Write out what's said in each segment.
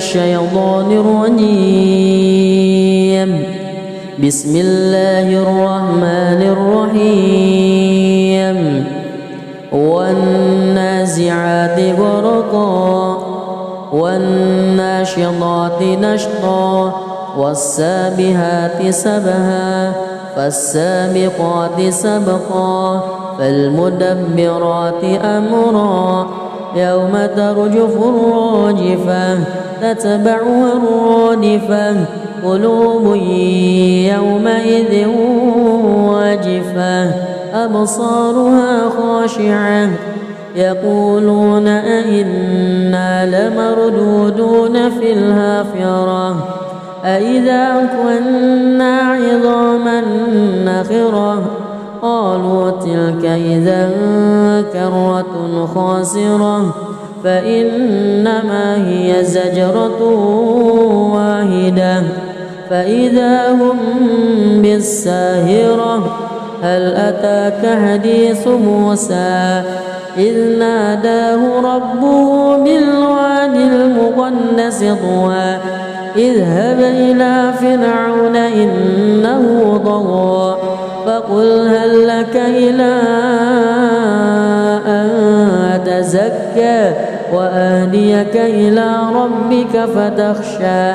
الشيطان الرجيم. بسم الله الرحمن الرحيم. والنازعات غرقا والناشطات نشطا والسابحات سبها فالسابقات سبقا فالمدبرات أمرا يوم ترجف الراجفة تتبعها الرادفة قلوب يومئذ واجفة أبصارها خاشعة يقولون أئنا لمردودون في الحافرة أئذا كنا عظاما نخرة قالوا تلك إذا كرة خاسرة فإنما هي زجرة واحدة فإذا هم بالساهرة هل أتاك حديث موسى إذ ناداه ربه بالواد المقدس طوى اذهب إلى فرعون إنه طغى فقل هل لك إلى أن تزكى وأهديك إلى ربك فتخشى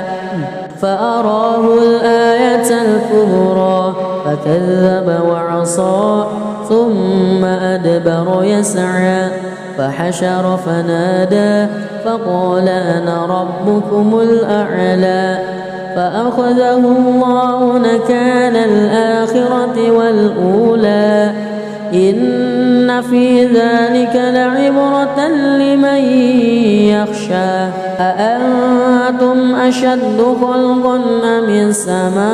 فأراه الآية الكبرى فكذب وعصى ثم أدبر يسعى فحشر فنادى فقال أنا ربكم الأعلى فأخذه الله نكال الآخرة والأولى إن في ذلك لعبرة لمن يخشى أأنتم أشد خلقا أم السماء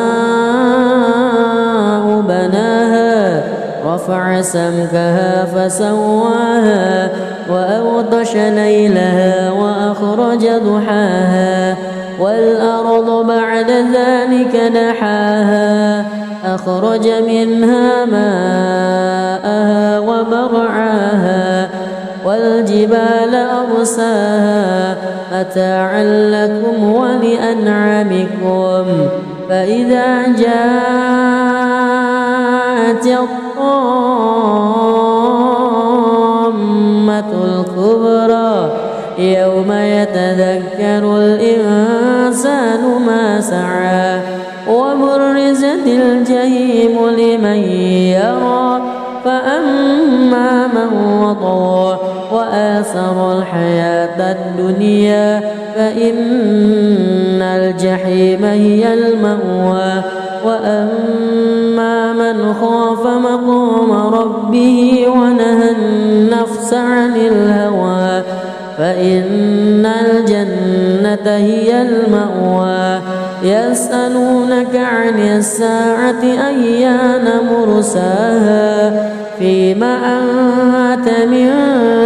بناها رفع سمكها فسواها وأغطش ليلها وأخرج ضحاها والأرض بعد ذلك دحاها أخرج منها ماءها ومرعاها والجبال أرساها متاعا لكم ولأنعامكم فإذا جاءت الطامة الكبرى يوم يتذكر الإنسان ما سعى وبرزت الجحيم لمن يرى فأما من وطغى وآثر الحياة الدنيا فإن الجحيم هي المأوى وأما من خاف مقام ربه ونهى النفس عن الهوى فإن الجنة هي المأوى يسألونك عن الساعة أيان مرساها فيما أنت من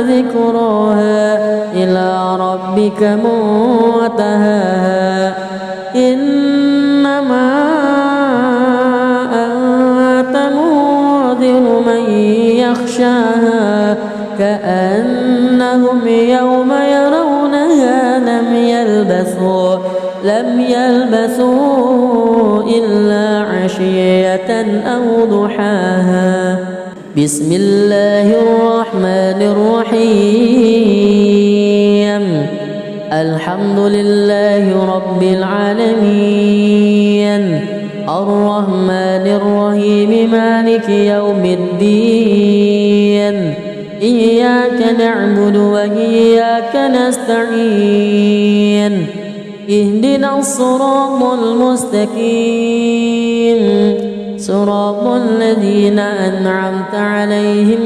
ذكراها إلى ربك منتهاها إنما أنت منذر من يخشاها كأنهم يوم يرونها لم يلبثوا إلا عشية أو ضحاها. بسم الله الرحمن الرحيم. الحمد لله رب العالمين الرحمن الرحيم مالك يوم الدين إياك نعبد وإياك نستعين اهدنا الصراط المستقيم صراط الذين أنعمت عليهم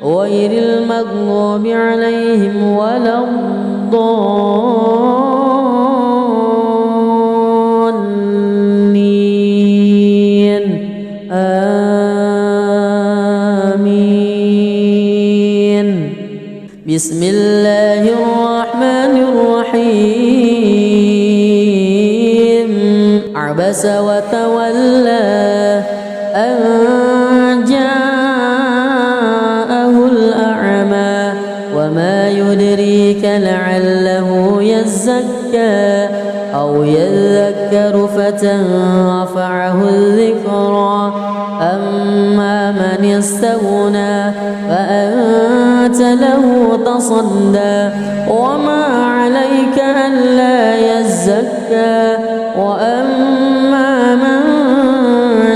غير المغضوب عليهم ولا الضالين آمين. بسم الله الرحمن الرحيم. عبس وتولى أن جاءه الأعمى وما يدريك لعله يزكى أو يذكر فتنفعه الذكرى أما من استغنى فأنت له تصدى وما عليك ألا يزكى وأما من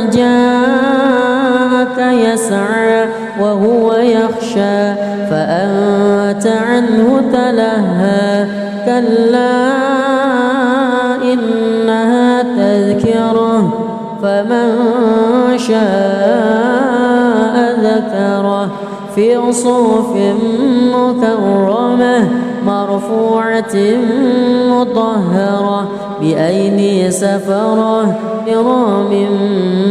جاءك يسعى وهو يخشى فأنت عنه تلهى كلا إنها تذكرة فمن شاء ذكره في صحف مكرمة مرفوعة مطهرة بأيدي سفرة كرام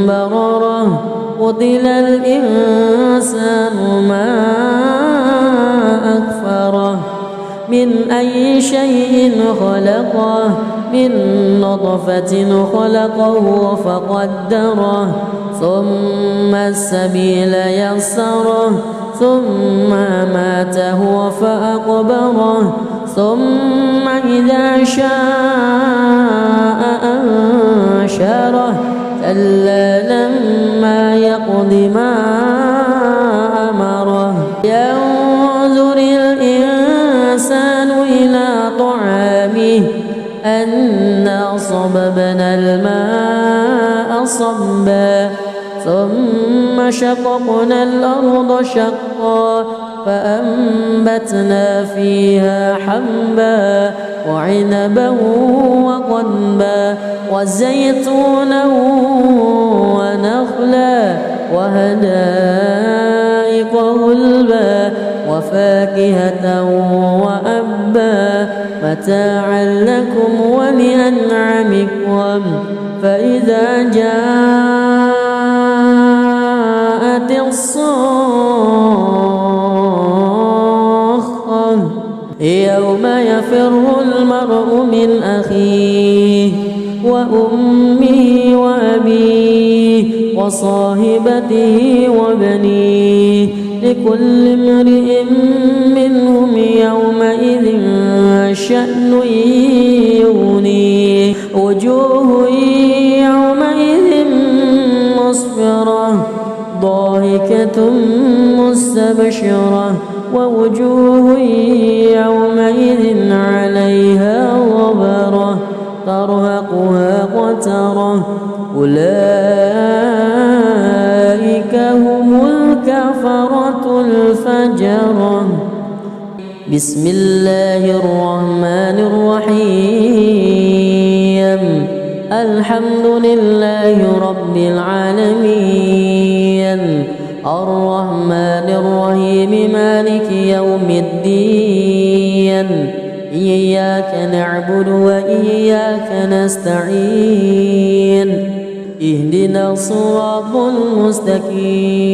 بررة قتل الإنسان ما أكفره من أي شيء خلقه من نطفة خلقه فقدره ثم السبيل يسره ثم أماته فأقبره ثم إذا شاء أنشره كلا لما يقض ما أمره ينظر الإنسان إلى طعامه أنا صببنا الماء صبا ثم شققنا الأرض شقا فأنبتنا فيها حبا وعنبا وقضبا وزيتونا ونخلا وحدائق غلبا وفاكهة وأبا متاعا لكم ولأنعامكم فإذا جاءت الصاخة يوم يفر المرء من أخيه وأمه وأبيه وصاحبته وبنيه لكل امرئ منهم يومئذ شأن يغنيه وجوه يومئذ مسفرة ضاحكة مستبشرة ووجوه يومئذ عليها غبرة ترهقها قترة أولئك هم الكفرة الفجرة بسم الله الرحمن الرحيم الحمد لله رب العالمين الرحمن الرحيم مالك يوم الدين إياك نعبد وإياك نستعين اهدنا الصراط المستقيم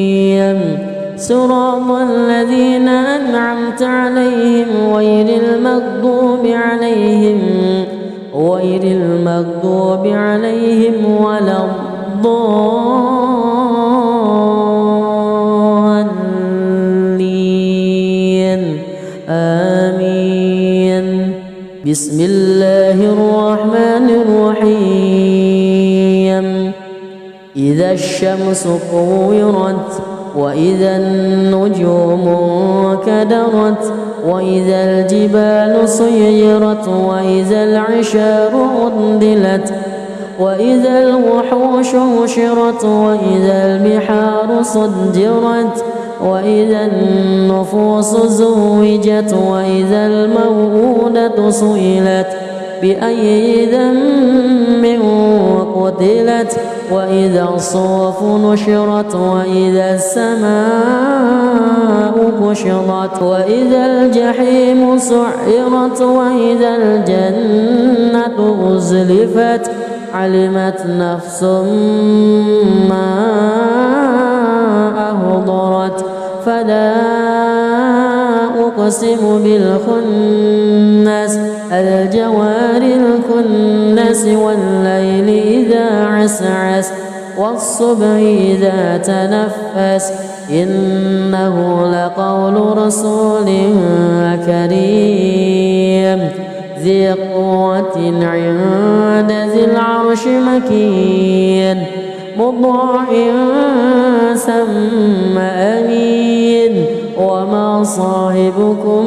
صراط الذين أنعمت عليهم غير المغضوب عليهم ولا الضالين آمين بسم الله الرحمن الرحيم إذا الشمس كورت وإذا النجوم انكدرت وإذا الجبال سيرت وإذا العشار عطلت وإذا الوحوش حشرت وإذا البحار سجرت وإذا النفوس زوجت وإذا الموءودة سئلت بأي ذنب قتلت وإذا الصحف نشرت وإذا السماء كشطت وإذا الجحيم سعرت وإذا الجنة أزلفت علمت نفس ما أهضرت فلا أقسم بالخنس الجوار الكنس والليل إذا عسعس والصبح إذا تنفس إنه لقول رسول كريم ذي قوة عند ذي العرش مكين مطاع ثم أمين وما صاحبكم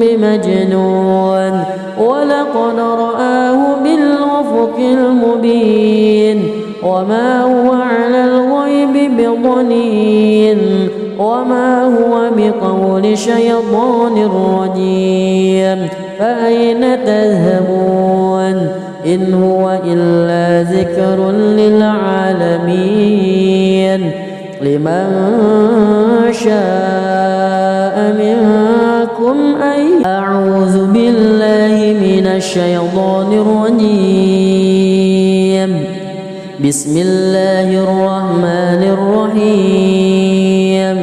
بمجنون ولقد رآه بالأفق المبين وما هو على الغيب بضنين وما هو بقول شيطان رجيم فأين تذهبون إن هو إلا ذكر للعالمين لمن شاء منكم أن أعوذ بالله من الشيطان الرجيم بسم الله الرحمن الرحيم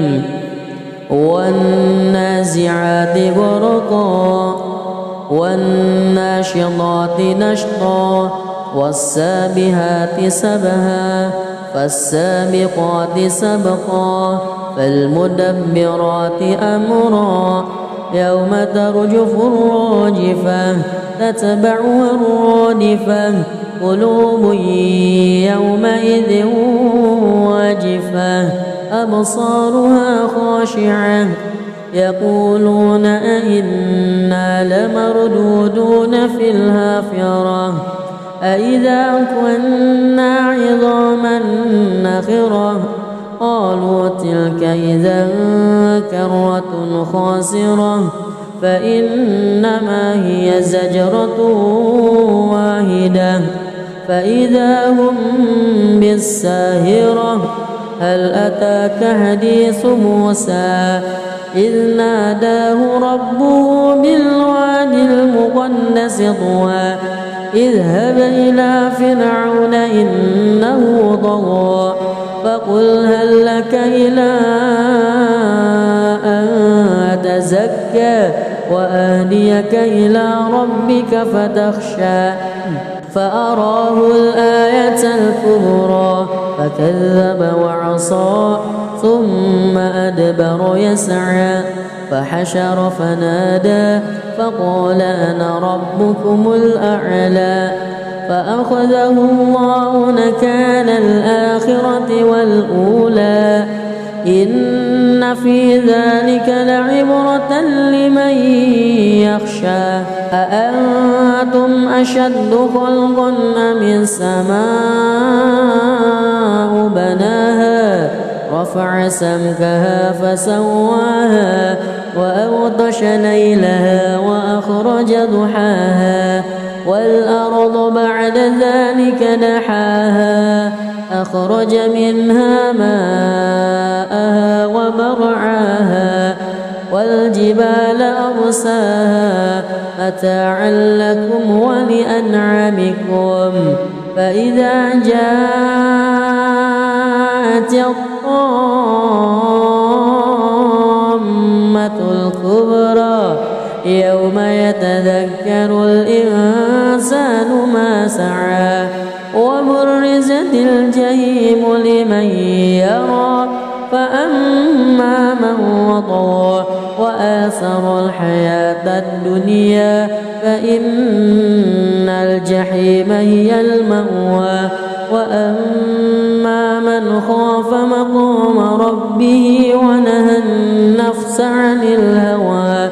والنازعات غرقا والناشطات نشطا والسابحات سبها فالسابقات سبقا فالمدبرات أمرا يوم ترجف الراجفة تتبعها الرادفة قلوب يومئذ واجفة أبصارها خاشعة يقولون أئنا لمردودون في الحافرة أئذا كنا عظاما نخرة قالوا تلك إذا كرة خاسرة فإنما هي زجرة واحدة فإذا هم بالساهرة هل أتاك حديث موسى إذ ناداه ربه بالواد المقدس طوى اذهب إلى فرعون إنه طغى فقل هل لك إلى أن تزكى وأهديك إلى ربك فتخشى فأراه الآية الكبرى فكذب وعصى ثم أدبر يسعى فحشر فنادى فقال أنا ربكم الأعلى فأخذه الله نكال الآخرة والأولى إن في ذلك لعبرة لمن يخشى أأنتم أشد خلقا أم السماء بناها رفع سمكها فسواها وأغطش ليلها وأخرج ضحاها والأرض بعد ذلك دحاها أخرج منها ماءها ومرعاها والجبال أرساها متاعا لكم ولأنعامكم فإذا جاءت الطامة الكبرى يوم يتذكر الإنسان ما سعى وبرزت الجحيم لمن يرى فأما من وطغى وآثر الحياة الدنيا فإن الجحيم هي المأوى وأما من خاف مقام ربه ونهى النفس عن الهوى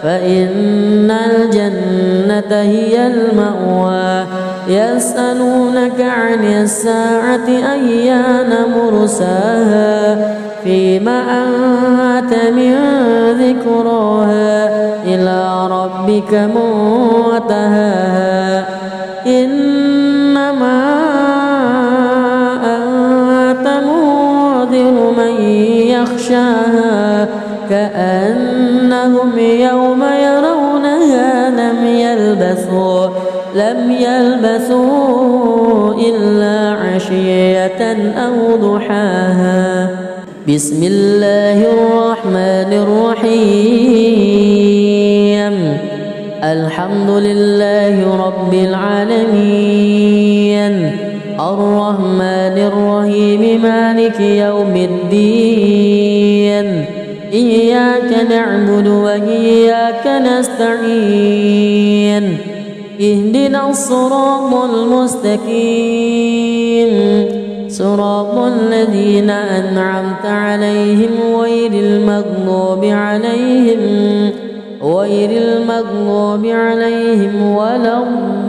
فإن الجنة هي المأوى يسألونك عن الساعة أيان مرساها فيما أنت من ذكراها إلى ربك منتهاها إنما أنت منذر من يخشاها كأنهم يوم يرونها لم يلبثوا إلا عشية أو ضحاها بسم الله الرحمن الرحيم الحمد لله رب العالمين الرحمن الرحيم مالك يوم الدين إياك نعبد وإياك نستعين اهدنا الصراط المستقيم صراط الذين أنعمت عليهم غير المغضوب عليهم ولا الضالين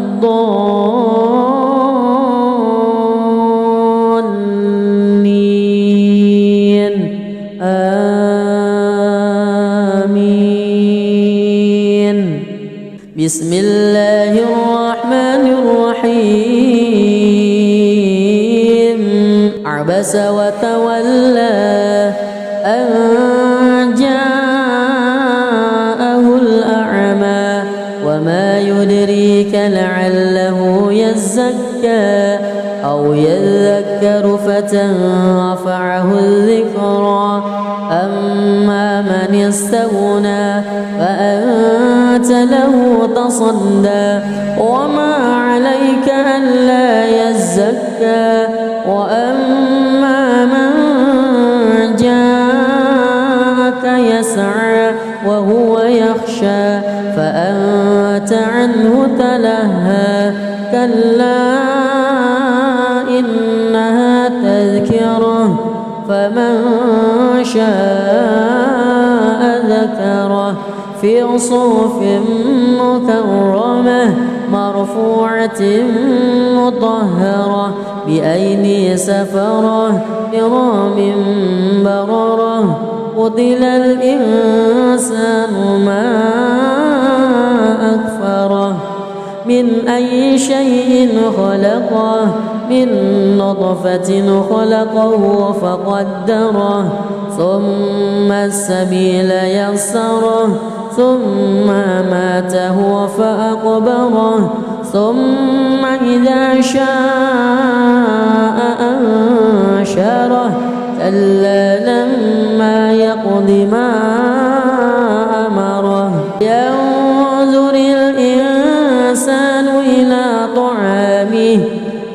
آمين. بسم الله الرحمن الرحيم عبس وتولى أن جاءه الأعمى وما يدريك لعله يزكى أو يذكر فتنفعه الذكرى أما من استغنى فأنت له تصدى وما عليك ألا يزكى وأما من جاءك يسعى وهو يخشى فأنت عنه تلهى كلا إنها تذكرة فمن شاء ذكره في صحف مكرمة مرفوعة مطهرة بأيدي سفرة كرام بررة قتل الإنسان ما أكفره من أي شيء خلقه من نطفة خلقه فقدره ثم السبيل يسره ثم ماته فأقبره ثم إذا شاء أنشره كلا لما يقض ما أمره ينظر الإنسان إلى طعامه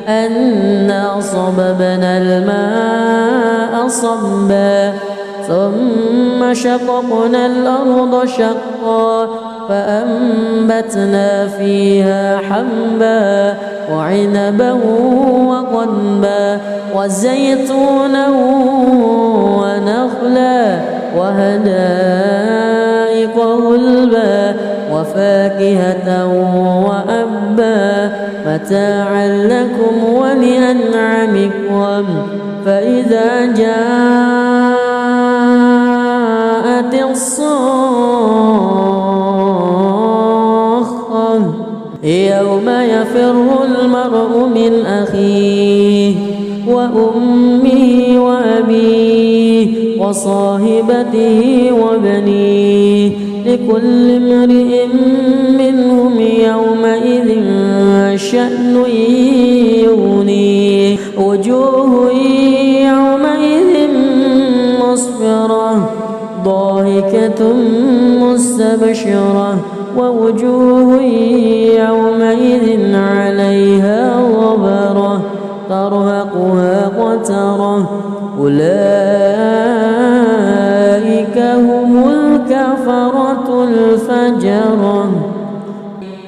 أنا صببنا الماء صبا ثم شققنا الأرض شقا فأنبتنا فيها حبا وعنبا وقضبا وزيتونا ونخلا وحدائق غلبا وفاكهة وأبا متاعا لكم ولأنعامكم فإذا جاءت الصاخة يوم يفر المرء من أخيه وأمه وأبيه وصاحبته وبنيه لكل امرئ منهم يومئذ شأن يغنيه وجوه يومئذ مسفرة ضاحكة مستبشرة ووجوه يومئذ عليها غبرة ترهقها قترة أولئك هم الكفرة الفجرة.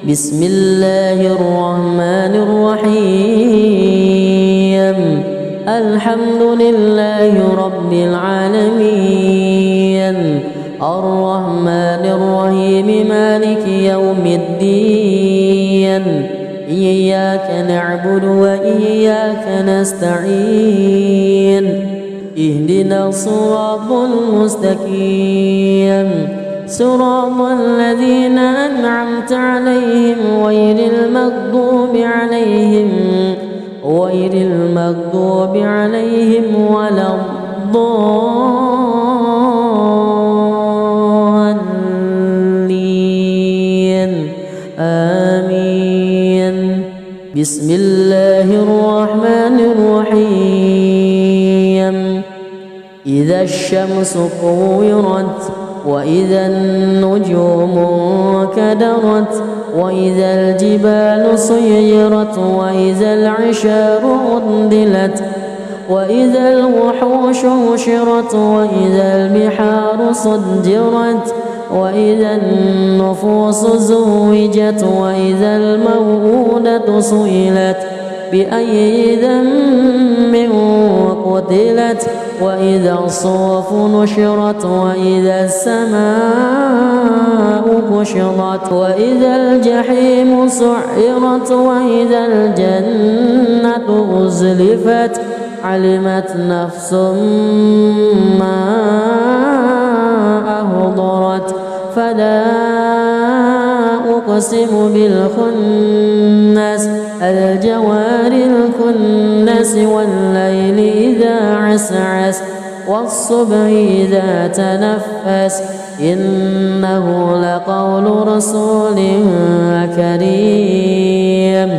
بسم الله الرحمن الرحيم الحمد لله رب العالمين الرحمن الرحيم مالك يوم الدين إياك نعبد وإياك نستعين اهدنا الصراط المستقيم صراط الذين أنعمت عليهم غير المغضوب عليهم ولا الضالين آمين. بسم الله الرحمن الرحيم إذا الشمس كورت وإذا النجوم كدرت وإذا الجبال سيرت وإذا العشار عطلت وإذا الوحوش حشرت وإذا البحار سجرت وإذا النفوس زوجت وإذا الموءودة سئلت بأي ذنب قتلت وإذا الصحف نشرت وإذا السماء كشطت وإذا الجحيم سعرت وإذا الجنة أزلفت علمت نفس ما أهضرت فلا أقسم بالخنس الجوار الكنس والليل إذا عسعس والصبح إذا تنفس إنه لقول رسول كريم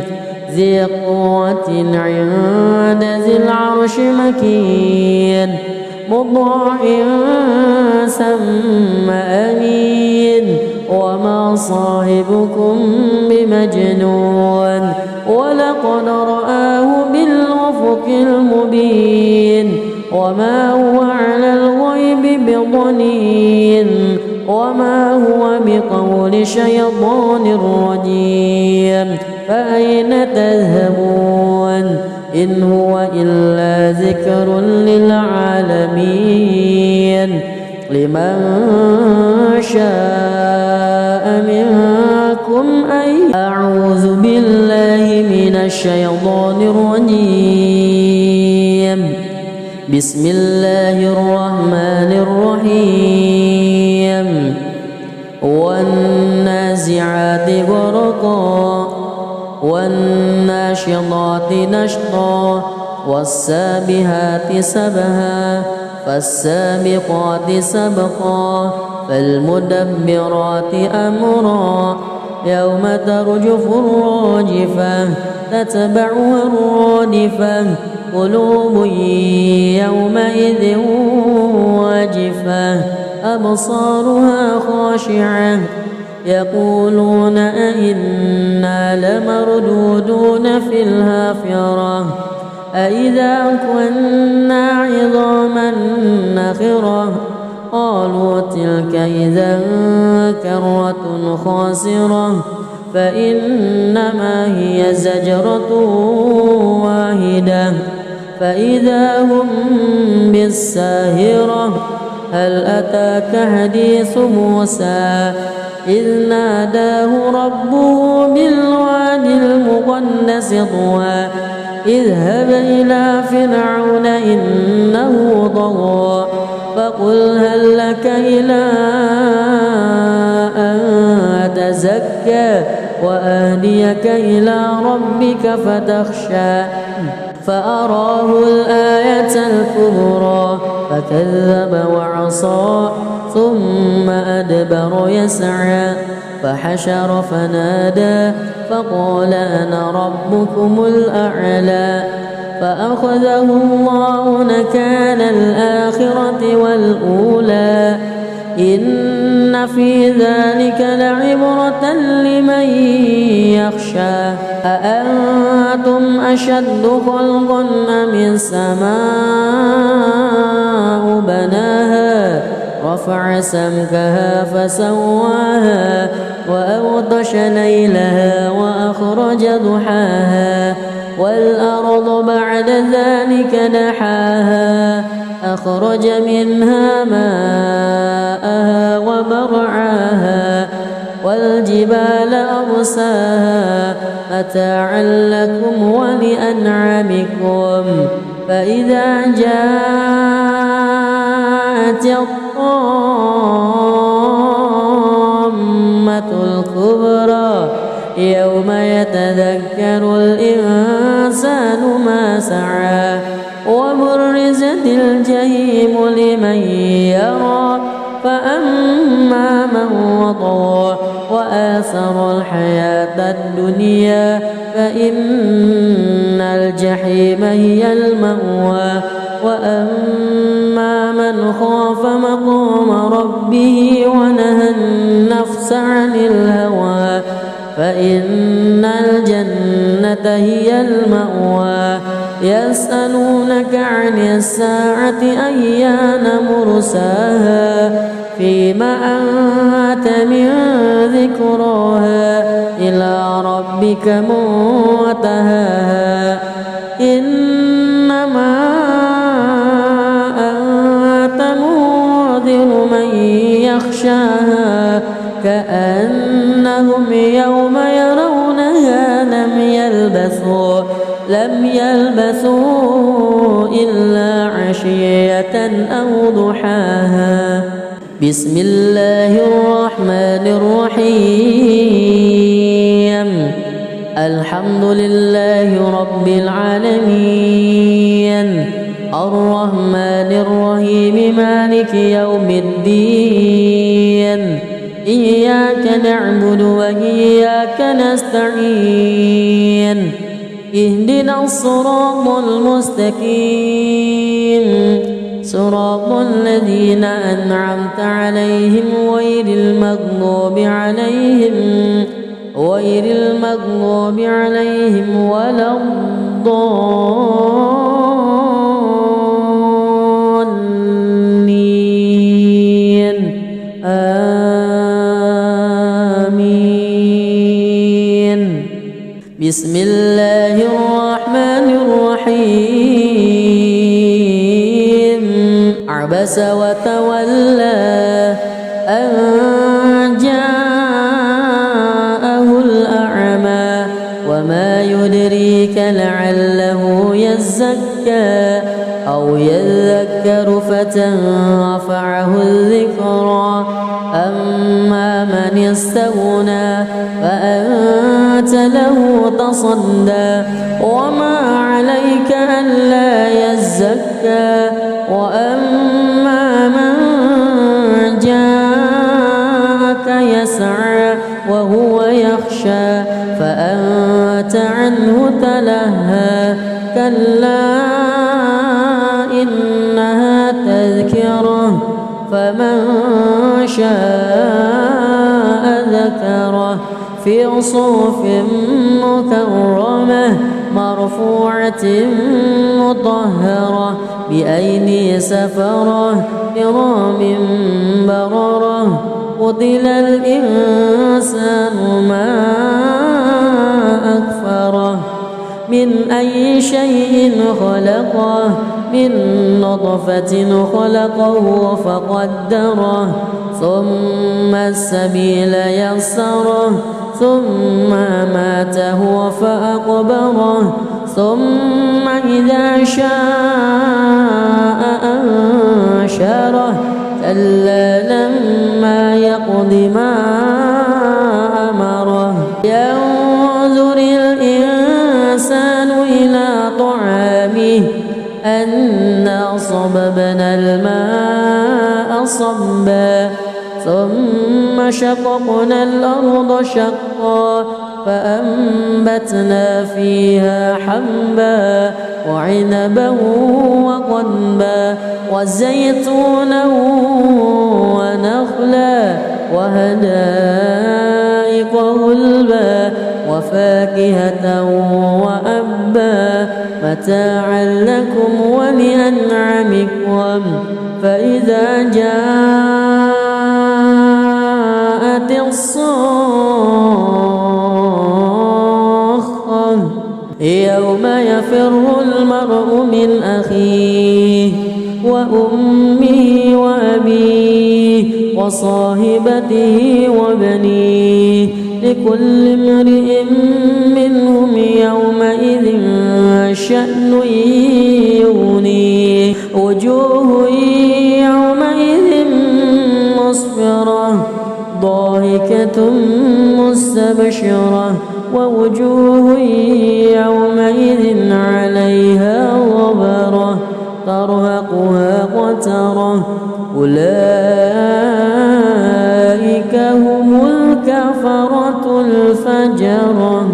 ذي قوة عند ذي العرش مكين مطاع ثم أمين وما صاحبكم بمجنون ولقد رآه بالأفق المبين وما هو على الغيب بضنين وما هو بقول شيطان رجيم فأين تذهبون إن هو إلا ذكر للعالمين لمن شاء منكم أن أعوذ بالله من الشيطان الرجيم بسم الله الرحمن الرحيم والنازعات غرقا والناشطات نشطا والسابحات سبها فالسابقات سبقا فالمدبرات أمرا يوم ترجف الراجفة تتبعها الرادفة قلوب يومئذ واجفة أبصارها خاشعة يقولون أئنا لمردودون في الحافرة أئذا كنا عظاما نخرة قالوا تلك إذا كرة خاسرة فإنما هي زجرة واحدة فإذا هم بالساهرة هل أتاك حديث موسى إذ ناداه ربه بالوادي المقدس طوى اذهب إلى فرعون إنه طغى فقل هل لك إلى أن تزكى وأهديك إلى ربك فتخشى فأراه الآية الكبرى فكذب وعصى ثم أدبر يسعى فحشر فنادى فقال أنا ربكم الأعلى فأخذه الله نكال الآخرة والأولى إن في ذلك لعبرة لمن يخشى أأنتم أشد خلقا أم السماء بناها رفع سمكها فسواها وأغطش ليلها وأخرج ضحاها والأرض بعد ذلك دحاها أخرج منها ماءها ومرعاها والجبال أرساها متاعا لكم ولأنعامكم فإذا جاءت الطامة الكبرى يوم يتذكر الإنسان ما سعى وبرزت الجحيم لمن يرى فأما من وطغى وآثر الحياة الدنيا فإن الجحيم هي المأوى وأما من خاف مقام ربه ونهى النفس عن الهوى فإن الجنة هي المأوى يسألونك عن الساعة أيان مرساها فيما أنت من ذكراها إلى ربك منتهاها إنما أنت منذر من يخشاها كأنهم يوم يرونها لم يلبثوا إلا عشية أو ضحاها. بسم الله الرحمن الرحيم الحمد لله رب العالمين الرحمن الرحيم مالك يوم الدين إياك نعبد وإياك نستعين اهدنا الصراط المستقيم صراط الذين أنعمت عليهم غير المغضوب عليهم ولا الضالين آمين. بسم الله الرحمن الرحيم عبس وتولى أن جاءه الأعمى وما يدريك لعله يزكى أو يذكر فتنفعه الذكرى أما من استغنى فأنت له تصدى وما عليك ألا يزكى وأما من جاءك يسعى وهو يخشى فأنت عنه تلهى كلا إنها تذكرة فمن شاء ذكره في صحف مكرمة مرفوعة مطهرة بأيدي سفرة كرام بررة قتل الإنسان ما أكفره من أي شيء خلقه من نطفة خلقه فقدره ثم السبيل يسره ثم ماته فأقبره ثم إذا شاء أنشره كلا لما يقض ما أمره ينظر الإنسان إلى طعامه أنا صببنا الماء صبا ثم شققنا الأرض شقا فأنبتنا فيها حبا وعنبا وقضبا وزيتونا ونخلا وحدائق غلبا وفاكهة وأبا متاعا لكم ولأنعامكم فإذا جاءت الصاخة يوم يفر المرء من أخيه وأمه وأبيه وصاحبته وبنيه لكل امرئ منهم يومئذ شأن يغنيه وجوه يومئذ مسفرة ضاحكة مستبشرة ووجوه يومئذ عليها غبرة ترهقها قترة أولئك هم الكفرة الفجرة.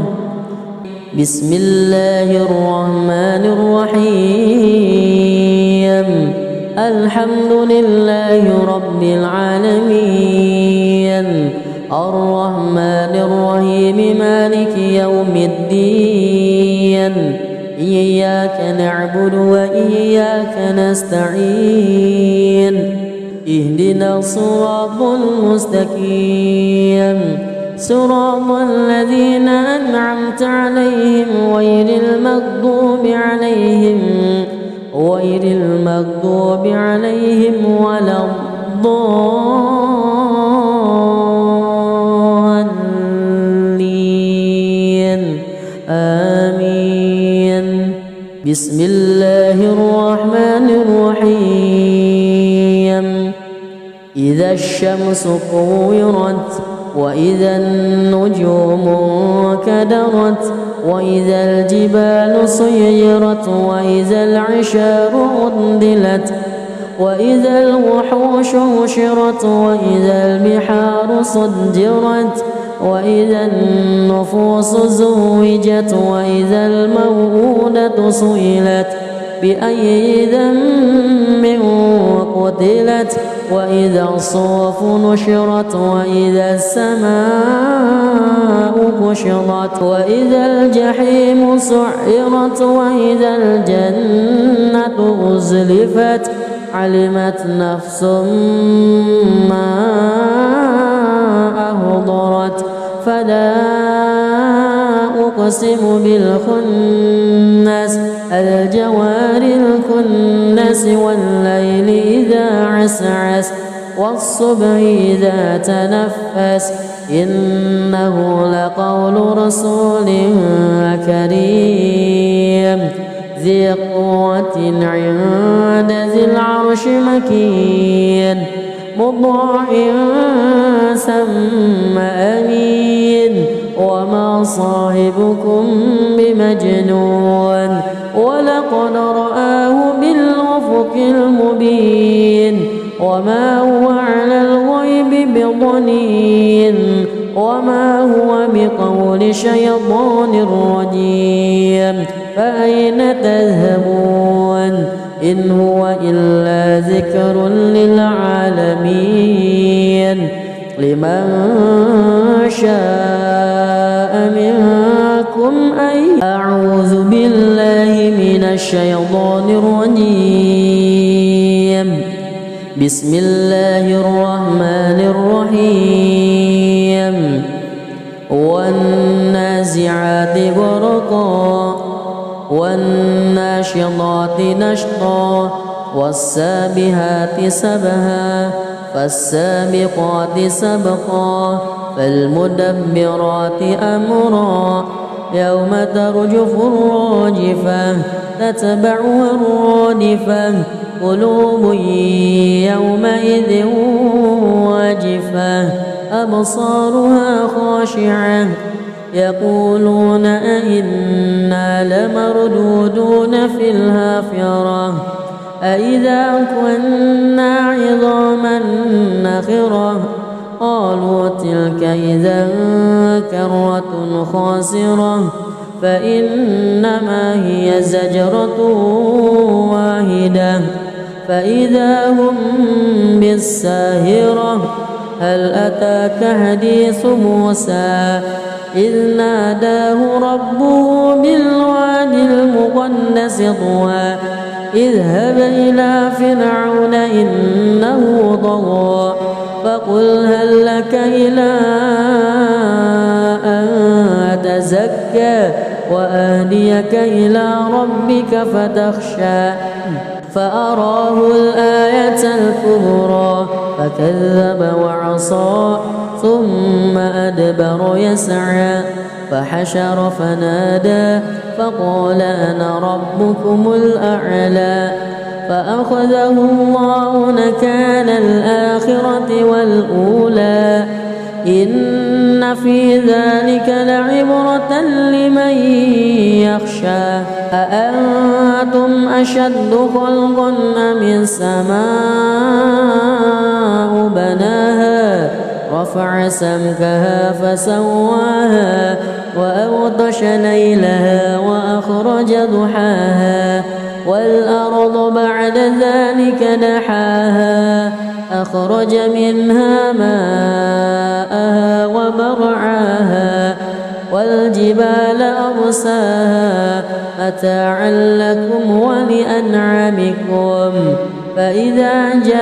بسم الله الرحمن الرحيم الحمد لله رب العالمين الرحمن الرحيم مالك يوم الدين إياك نعبد وإياك نستعين اهدنا الصراط المستقيم صراط الذين أنعمت عليهم غير المغضوب عليهم ولا الضالين آمين. بسم الله الرحمن الرحيم إذا الشمس كورت وإذا النجوم انكدرت وإذا الجبال سيرت وإذا العشار عطلت وإذا الوحوش حشرت وإذا البحار سجرت وإذا النفوس زوجت وإذا الموءودة سئلت بأي ذنب قتلت وإذا الصحف نشرت وإذا السماء كشطت وإذا الجحيم سعرت وإذا الجنة أزلفت علمت نفس ما أحضرت فلا أقسم بالخنس الجوار الكنس والليل إذا عسعس والصبح إذا تنفس إنه لقول رسول كريم ذي قوة عند ذي العرش مكين مطاع ثم أمين وما صاحبكم بمجنون ولقد رآه بالأفق المبين وما هو على الغيب بضنين وما هو بقول شيطان رجيم فأين تذهبون إن هو إلا ذكر للعالمين لمن شاء منكم أن أعوذ بالله من الشيطان الرجيم بسم الله الرحمن الرحيم والنازعات غرقا والناشطات نشطا والسابحات سبها فالسابقات سبقا فالمدبرات أمرا يوم ترجف الراجفة تتبعها الرادفة قلوب يومئذ واجفة أبصارها خاشعة يقولون أئنا لمردودون في الحافرة أئذا كنا عظاما نخرة قالوا تلك إذا كرة خاسرة فإنما هي زجرة واحدة فإذا هم بالساهرة هل أتاك حديث موسى إذ ناداه ربه بالوادي المقدس طوى اذهب إلى فرعون إنه طغى فقل هل لك إلى أن تزكى وأهديك إلى ربك فتخشى فأراه الآية الكبرى فكذب وعصى ثم أدبر يسعى فحشر فنادى فقال أنا ربكم الأعلى فأخذه الله نكال الآخرة والأولى إن في ذلك لعبرة لمن يخشى أأنتم أشد خلقا أم السماء بناها رفع سمكها فسواها وأغطش ليلها وأخرج ضحاها والأرض بعد ذلك دحاها أخرج منها ماءها ومرعاها والجبال أرساها متاعا لكم ولأنعامكم فإذا جاءت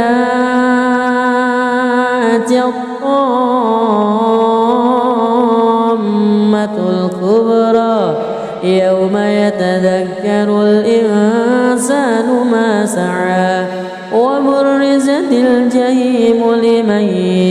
الطامة الكبرى يوم يتذكر الإنسان ما سعى وبرزت الجحيم لمن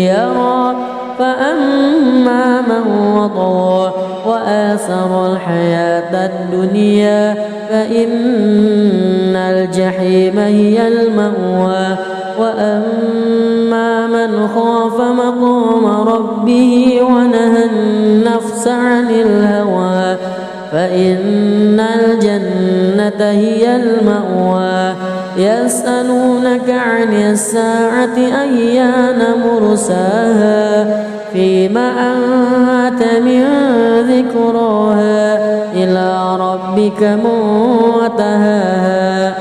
يرى فأما من وطغى وآثر الحياة الدنيا فإن الجحيم هي المأوى وأما من خاف مقام ربه ونهى النفس عن الهوى فإن الجنة هي المأوى يسألونك عن الساعة أيان مرساها فيما أنت من ذكراها إلى ربك منتهاها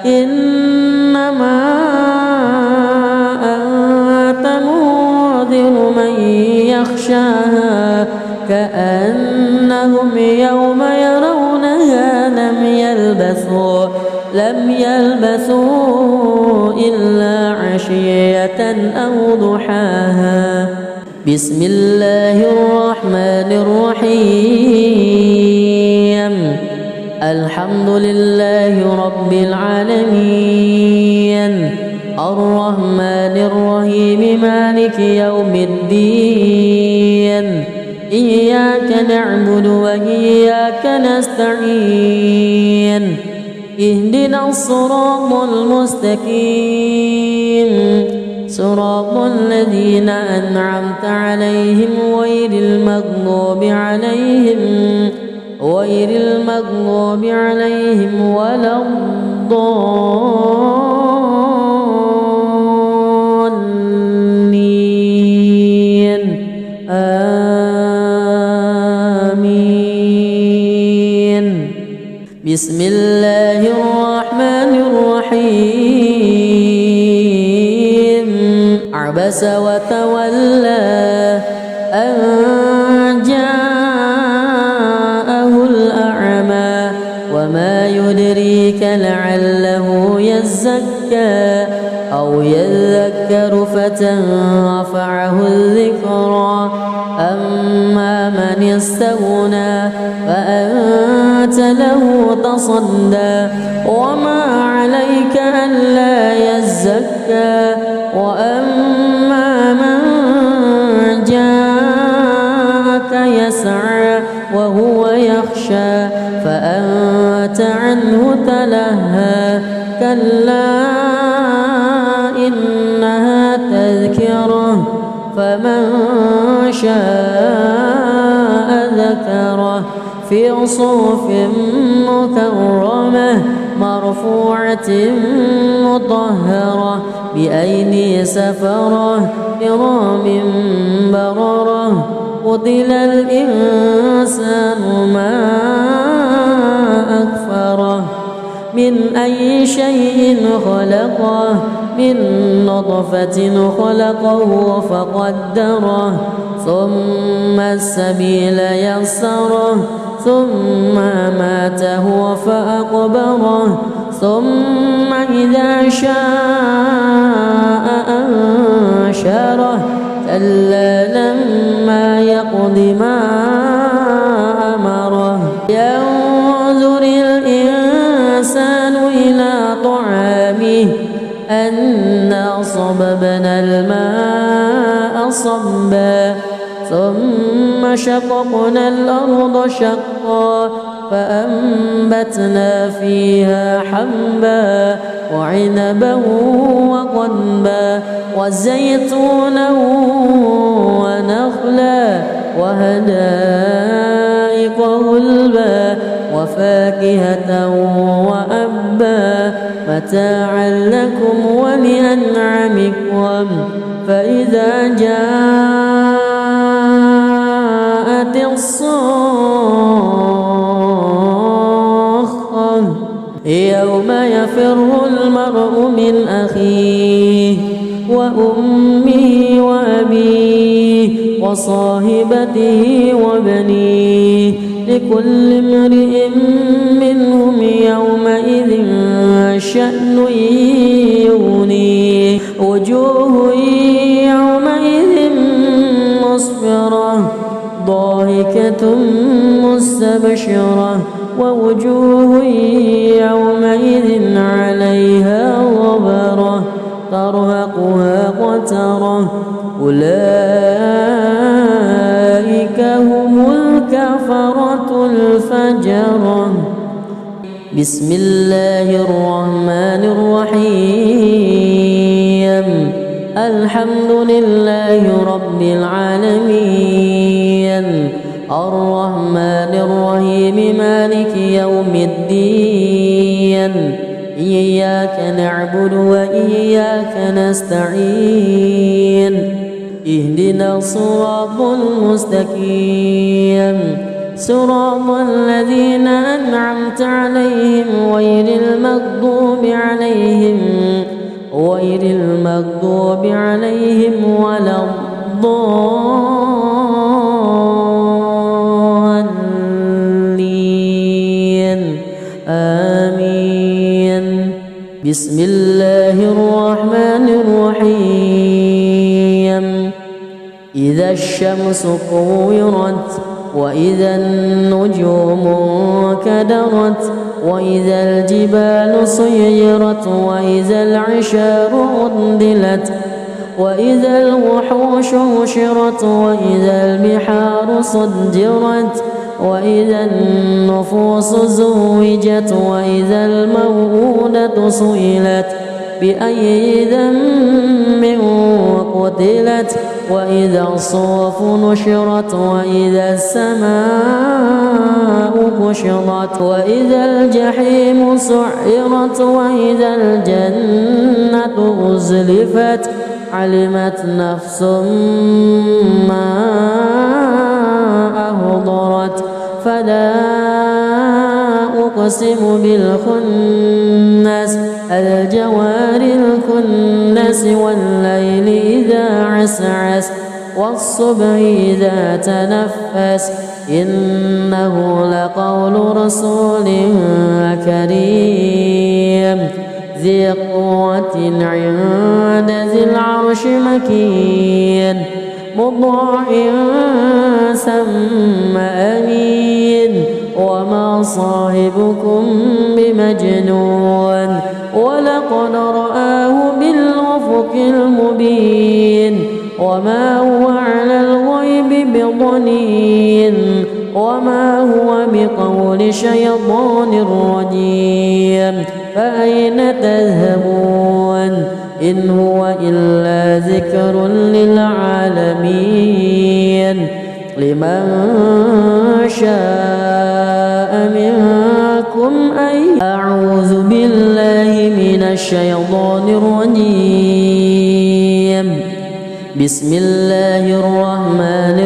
إنما أنت منذر من يخشاها كأنهم يوم يرونها لم يلبثوا إلا عشية أو ضحاها بسم الله الرحمن الرحيم الحمد لله رب العالمين الرحمن الرحيم مالك يوم الدين إياك نعبد وإياك نستعين اهدنا الصراط المستقيم صراط الذين أنعمت عليهم غير المغضوب عليهم ولا الضالين آمين بسم الله الرحمن الرحيم عبس وتولى أن جاءه الأعمى وما يدريك لعله يزكى أو يذكر فتنفعه الذكرى أما من استغنى فأنت له تصدى وما عليك ألا يزكى وأما من جاءك يسعى وهو يخشى فأنت عنه تلهى كلا إنها تذكرة فمن شاء ذكره في صحف مكرمة مرفوعة مطهرة بأيدي سفرة كرام بررة قتل الإنسان ما أكفره من أي شيء خلقه من نطفة خلقه فقدره ثم السبيل يسره ثم ماته فأقبره ثم إذا شاء أنشره كلا لما يقض ما أمره ينظر الإنسان إلى طعامه أنا صببنا الماء صبا ثم شققنا الأرض شقا فأنبتنا فيها حبا وعنبا وقضبا وزيتونا ونخلا وحدائق غلبا وفاكهة وأبا متاعا لكم ولأنعامكم فإذا جاءت الصاخة يوم يفر المرء من أخيه وأمه وأبيه وصاحبته وبنيه لكل امرئ منهم يومئذ شأن يغنيه وجوه يومئذ مسفرة ضاحكة مستبشرة ووجوه يومئذ عليها غبرة ترهقها قترة أولئك هم الكفرة الفجرة. بسم الله الرحمن الرحيم الحمد لله رب العالمين الرحمن الرحيم مالك يوم الدين إياك نعبد وإياك نستعين اهدنا الصراط المستقيم صراط الذين أنعمت عليهم غير المغضوب عليهم ولا الضالين آمين. بسم الله الرحمن الرحيم إذا الشمس كورت وإذا النجوم انكدرت وإذا الجبال سيرت وإذا العشار عطلت وإذا الوحوش حشرت وإذا البحار سجرت وإذا النفوس زوجت وإذا الموءودة سئلت بأي ذنب قتلت وإذا الصحف نشرت وإذا السماء كشطت وإذا الجحيم سعرت وإذا الجنة أزلفت علمت نفس ما أحضرت فلا أقسم بالخنس الجوار الكنس والليل إذا عسعس والصبح إذا تنفس إنه لقول رسول كريم ذي قوة عند ذي العرش مكين مطاع ثم أمين وما صاحبكم بمجنون ولقد رآه بالأفق المبين وما هو على الغيب بضنين وما هو بقول شيطان رجيم فأين تذهبون إن هو إلا ذكر للعالمين لمن شاء منكم أن أعوذ بالله من الشيطان الرجيم بسم الله الرحمن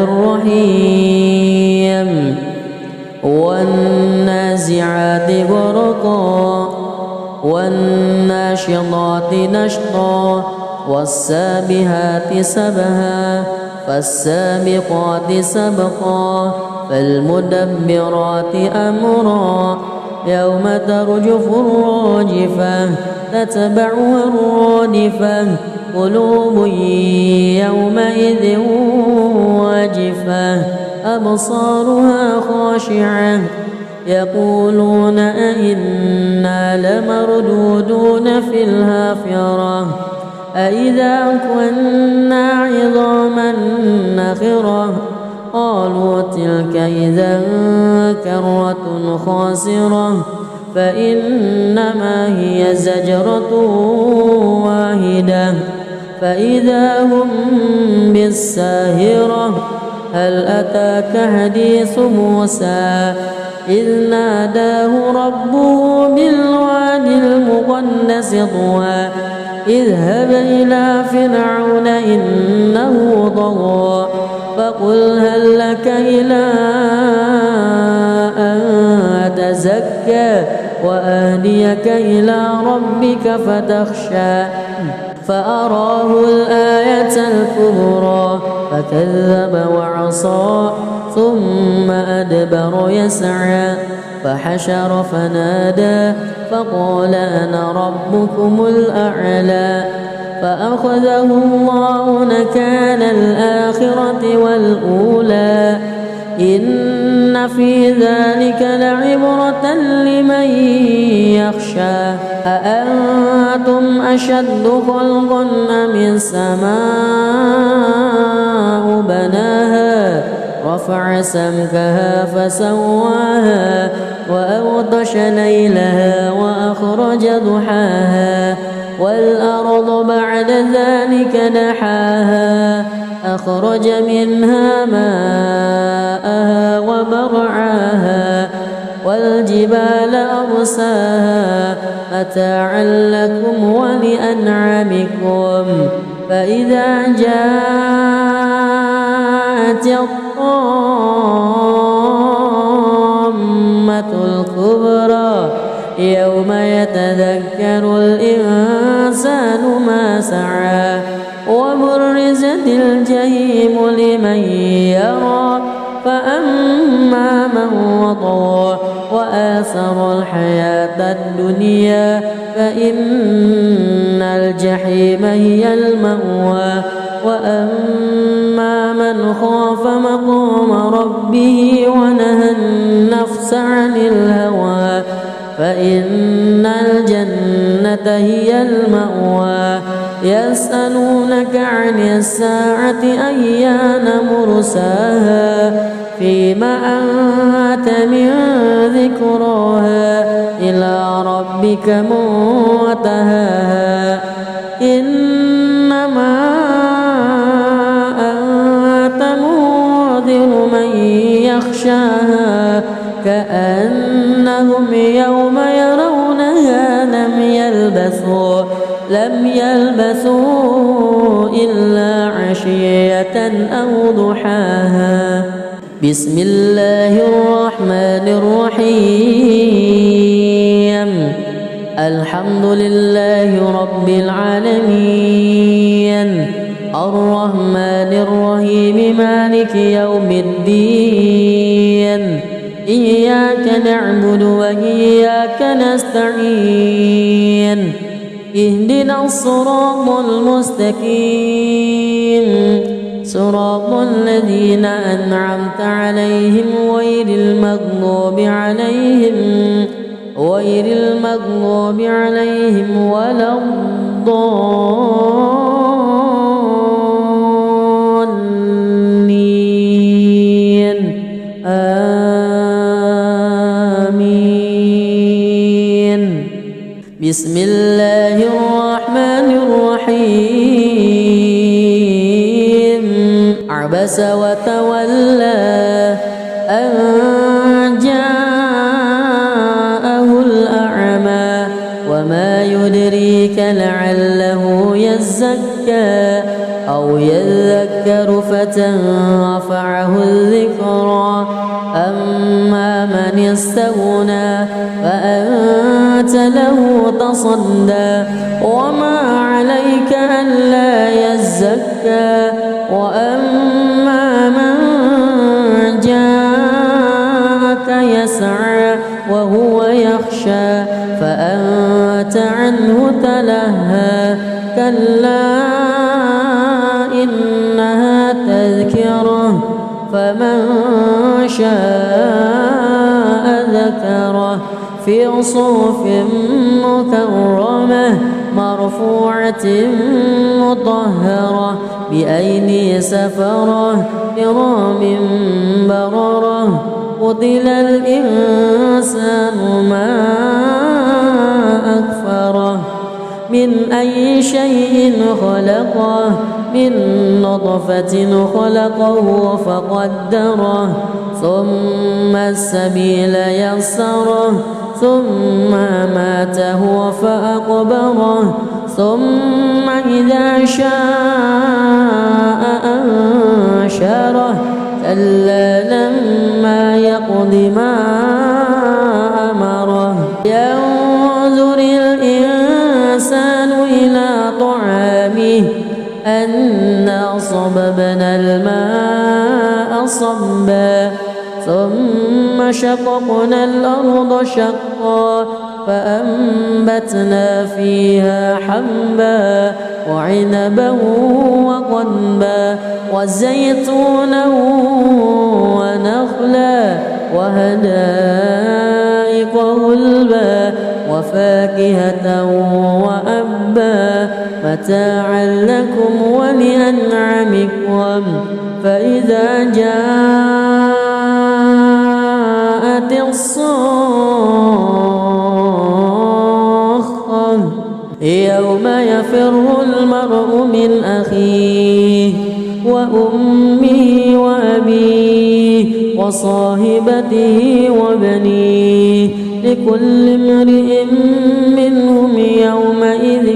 الرحيم والنازعات غرقا والناشطات نشطا والسابحات سبها فالسابقات سبقا فالمدبرات أمرا يوم ترجف الراجفة تتبعها الرادفة قلوب يومئذ واجفة أبصارها خاشعة يقولون أئنا لمردودون في الحافرة أئذا كنا عظاما نخرة قالوا تلك إذا كرة خاسرة فإنما هي زجرة واحدة فإذا هم بالساهرة هل أتاك حديث موسى إذ ناداه ربه بالوادي المقدس طوى اذهب إلى فرعون إنه طغى فقل هل لك إلى أن تزكى وأهديك إلى ربك فتخشى فأراه الآية الكبرى فكذب وعصى ثم أدبر يسعى فحشر فنادى فقال أنا ربكم الأعلى فأخذه الله نكال الآخرة والأولى إن في ذلك لعبرة لمن يخشى أأنتم أشد خلقا أم السماء بناها رفع سمكها فسواها وأغطش ليلها وأخرج ضحاها والأرض بعد ذلك دحاها أخرج منها ماءها ومرعاها والجبال أرساها متاعا لكم ولأنعامكم فإذا جاءت الطامة الكبرى يوم يتذكر الإنسان ما سعى وبرزت الجحيم لمن يرى فأما من وطغى وآثر الحياة الدنيا فإن الجحيم هي المأوى وأما من خاف مقام ربه ونهى النفس عن الهوى فإن الجنة هي المأوى يسألونك عن الساعة أيان مرساها فيما أنت من ذكراها إلى ربك منتهاها إنما أنت منذر من يخشاها كأنهم يوم يرونها لم يلبثوا إلا عشية أو ضحاها بسم الله الرحمن الرحيم الحمد لله رب العالمين الرحمن الرحيم مالك يوم الدين إياك نعبد وإياك نستعين اهدنا الصراط المستقيم صراط الذين أنعمت عليهم غير المغضوب عليهم ولا الضالين آمين بسم الله الرحمن الرحيم عبس وتولى أن جاءه الأعمى وما يدريك لعله يزكى أو يذكر فتنفعه الذكرى أما من استغنى فأنت له تصدى وما عليك ألا يزكى وأما من جاءك يسعى وهو يخشى فأنت عنه تلهى كلا إنها تذكرة فمن شاء ذكره في صحف مكرمة مرفوعة مطهرة بأيدي سفرة كرام بررة قتل الإنسان ما أكفره من أي شيء خلقه من نطفة خلقه فقدره ثم السبيل يسره ثم ماته فأقبره ثم إذا شاء أنشره كلا لما يقض ما أمره ينظر الإنسان إلى طعامه صبا ثم شققنا الأرض شقا فأنبتنا فيها حبا وعنبا وقضبا وزيتونا ونخلا وحدائق غلبا وفاكهة وأبا متاعا لكم ولأنعامكم فإذا جاءت الصاخة يوم يفر المرء من أخيه وأمه وأبيه وصاحبته وبنيه لكل امرئ منهم يومئذ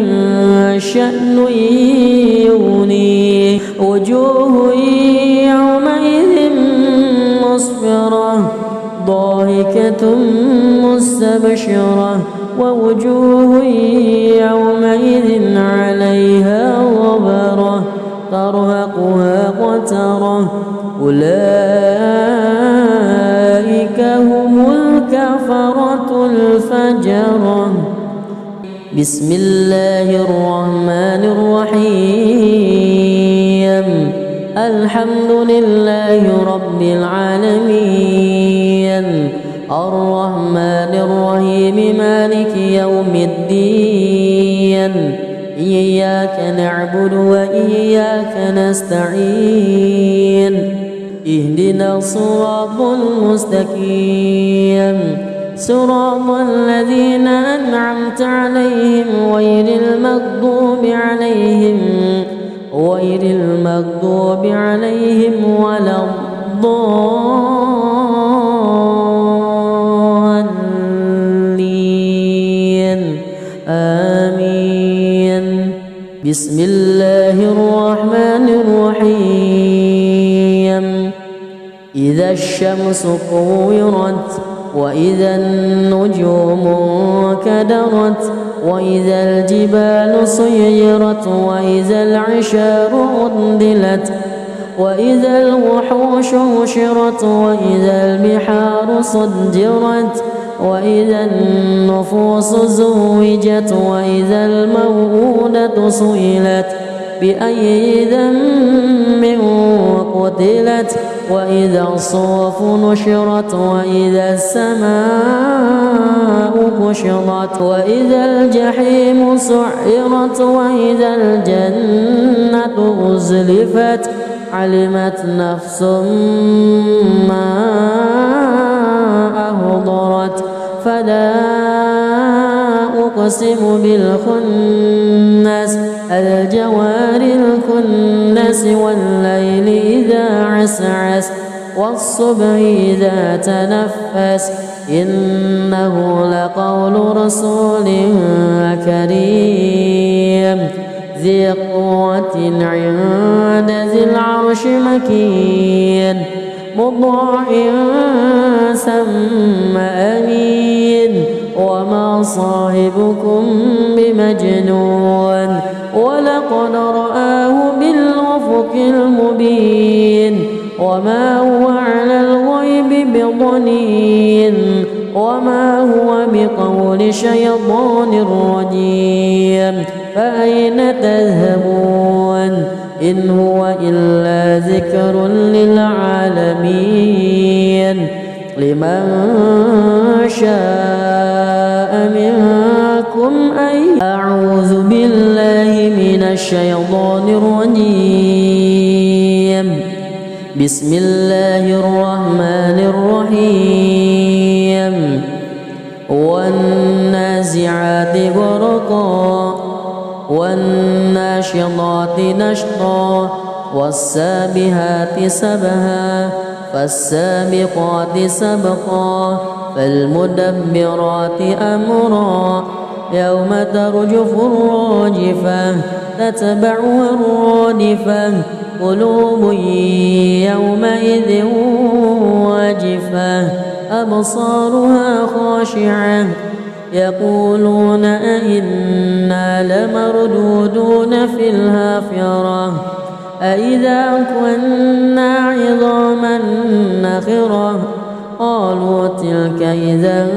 شأن يغنيه وجوه يومئذ مسفرة ضاحكة مستبشرة ووجوه يومئذ عليها غبرة ترهقها قترة أولئك هم الكفرة الفجرة. بسم الله الرحمن الرحيم الحمد لله رب العالمين الرحمن الرحيم مالك يوم الدين إياك نعبد وإياك نستعين اهدنا الصراط المستقيم صراط الذين أنعمت عليهم غير المغضوب عليهم ولا الضالين آمين. بسم الله الرحمن الرحيم إذا الشمس كورت وإذا النجوم انكدرت وإذا الجبال سيرت وإذا العشار عطلت وإذا الوحوش حشرت وإذا البحار سجرت وإذا النفوس زوجت وإذا الموءودة سئلت بأي ذنب قتلت وإذا الصحف نشرت وإذا السماء كشطت وإذا الجحيم سعرت وإذا الجنة أزلفت علمت نفس ما أهضرت فلا أقسم بالخنس الجوار الكنس والليل إذا عسعس والصبح إذا تنفس إنه لقول رسول كريم ذي قوة عند ذي العرش مكين مطاع ثم أمين وما صاحبكم بمجنون ولقد رآه بالأفق المبين وما هو على الغيب بضنين وما هو بقول شيطان رجيم فأين تذهبون إن هو إلا ذكر للعالمين لمن شاء منكم أن أعوذ بالله من الشيطان الرجيم بسم الله الرحمن الرحيم والنازعات غرقا والناشطات نشطا والسابحات سبها فالسابقات سبقا فالمدبرات أمرا يوم ترجف الراجفة تتبعها الرادفة قلوب يومئذ واجفة أبصارها خاشعة يقولون أئنا لمردودون في الحافرة أإذا كنا عظاما نخرة قالوا تلك إذا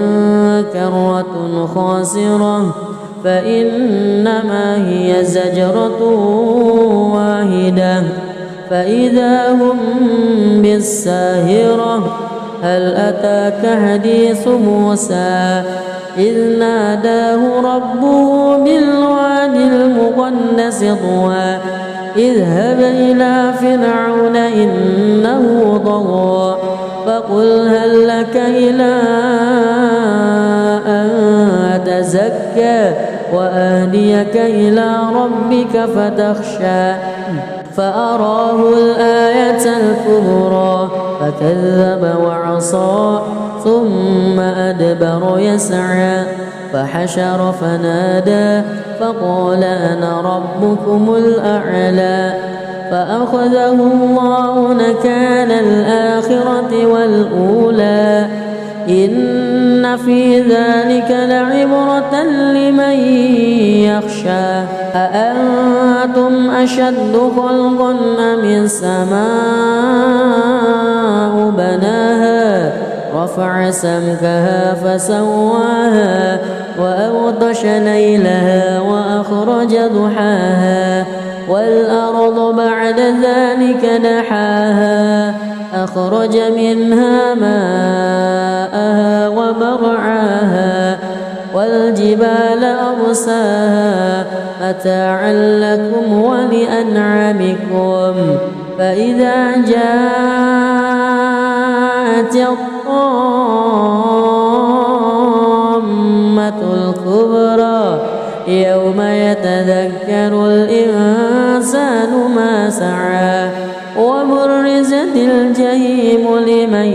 كرة خاسرة فإنما هي زجرة واحدة فإذا هم بالساهرة هل أتاك حديث موسى إذ ناداه ربه بالواد المقدس طوى اذهب إلى فرعون إنه طغى فقل هل لك إلى أن تزكى وأهديك إلى ربك فتخشى فأراه الآية الكبرى فكذب وعصى ثم أدبر يسعى فحشر فنادى فقال أنا ربكم الأعلى فأخذه الله نكال الآخرة والأولى إن في ذلك لعبرة لمن يخشى أأنتم أشد خلقا أم السماء بناها رفع سمكها فسواها وأغطش ليلها وأخرج ضحاها والأرض بعد ذلك دحاها أخرج منها ماءها ومرعاها والجبال أرساها متاعا لكم ولأنعامكم فإذا جاءت الطامة الكبرى يوم يتذكر الإنسان ما سعى وبرزت الجحيم لمن